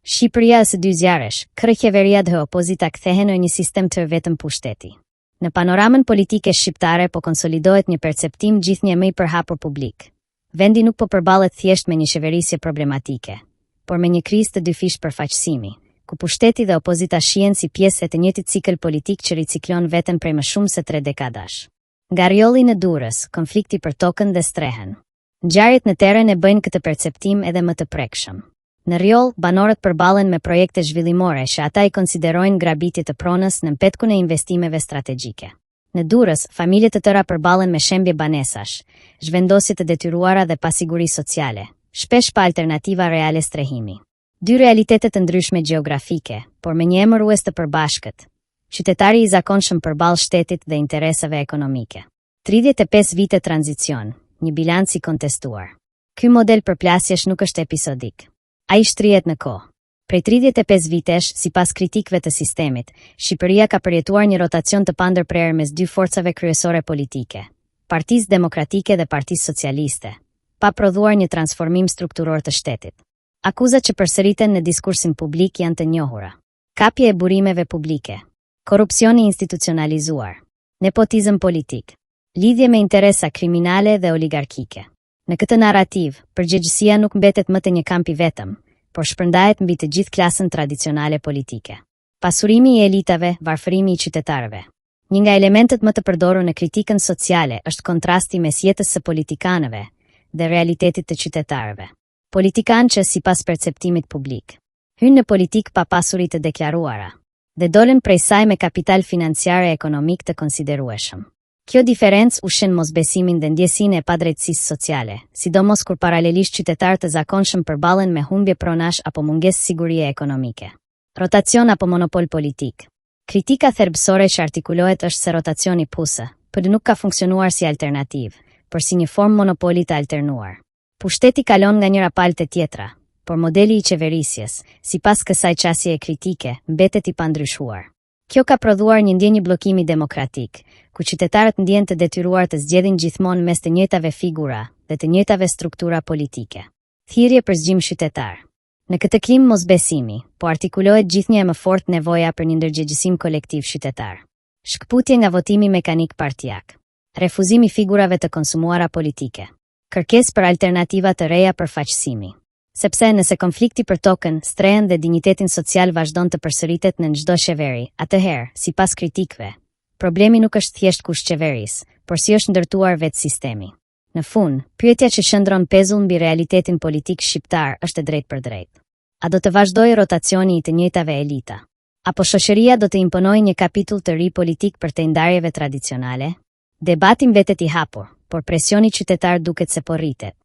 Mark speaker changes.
Speaker 1: Shqipëria së dy zjarresh, kryeqeveria dhe opozita kthehen në një sistem të vetëm pushteti. Në panoramën politike shqiptare po konsolidohet një perceptim gjithnjë më i përhapur publik. Vendi nuk po përballet thjesht me një qeverisje problematike, por me një krizë të dyfish përfaqësimi, ku pushteti dhe opozita shihen si pjesë e të njëjtit cikël politik që riciklon veten prej më shumë se 3 dekadash. Nga rjolli në Durrës, konflikti për tokën dhe strehen. Ngjarjet në teren e bëjnë këtë perceptim edhe më të prekshëm. Në rjoll, banorët përballen me projekte zhvillimore që ata i konsiderojnë grabitje të pronës në mpetkun e investimeve strategjike. Në Durrës, familje të tëra përballen me shembje banesash, zhvendosje të detyruara dhe pasiguri sociale, shpesh pa alternativa reale strehimi. Dy realitete të ndryshme gjeografike, por me një emërues të përbashkët. Qytetari i zakonshëm përball shtetit dhe interesave ekonomike. 35 vite tranzicion, një bilanc i kontestuar. Ky model përplasjesh nuk është episodik. Ai shtrihet në kohë. Prej 35 vitesh, sipas kritikëve të sistemit, Shqipëria ka përjetuar një rotacion të pandërprerë mes dy forcave kryesore politike, Partisë Demokratike dhe Partisë Socialiste, pa prodhuar një transformim strukturor të shtetit. Akuzat që përsëriten në diskursin publik janë të njohura. Kapje e burimeve publike, korrupsioni institucionalizuar, nepotizëm politik, lidhje me interesa kriminale dhe oligarkike. Në këtë narrativ, përgjegjësia nuk mbetet më te një kamp i vetëm, por shpërndahet mbi të gjithë klasën tradicionale politike. Pasurimi i elitave, varfërimi i qytetarëve. Një nga elementet më të përdorur në kritikën sociale është kontrasti mes jetës së politikanëve dhe realitetit të qytetarëve. Politikanë që sipas perceptimit publik hynë në politik pa pasuri të deklaruara dhe dolën prej saj me kapital financiar e ekonomik të konsiderueshëm. Kjo diferencë ushqen mosbesimin dhe ndjesinë e padrejtësisë sociale, sidomos kur paralelisht qytetarët të zakonshëm përballen me humbje pronash apo mungesë sigurie ekonomike. Rotacion apo monopol politik. Kritika thelbësore që artikulohet është se rotacioni PUSë, por nuk ka funksionuar si alternativë, por si një formë monopoli të alternuar. Pushteti kalon nga njëra palë te tjetra, por modeli i qeverisjes, sipas kësaj qasjeje kritike, mbetet i pandryshuar. Kjo ka prodhuar një ndjenjë bllokimi demokratik, ku qytetarët ndjen të detyruar të zgjedhin gjithmonë mes të njëjtave figura dhe të njëjtave struktura politike. Thirrje për zgjim qytetar. Në këtë klim mosbesimi, po artikulohet gjithnjë më fort nevoja për një ndërgjegjësim kolektiv qytetar. Shkputje nga votimi mekanik partijak. Refuzimi figurave të konsumuara politike. Kërkesë për alternativa të reja për faqësimi. Sepse nëse konflikti për tokën, strehen dhe dinjitetin social vazhdon të përsëritet në çdo qeveri, atëherë, sipas kritikëve, problemi nuk është thjesht kush qeveris, por si është ndërtuar vetë sistemi. Në fund, pyetja që shndron pezull mbi realitetin politik shqiptar është e drejtë për drejtë. A do të vazhdojë rotacioni i të njëjtave elita? Apo shoqëria do të imponojë një kapitull të ri politik për të ndarjeve tradicionale? Debati mbetet i hapur, por presioni qytetar duket se po rritet.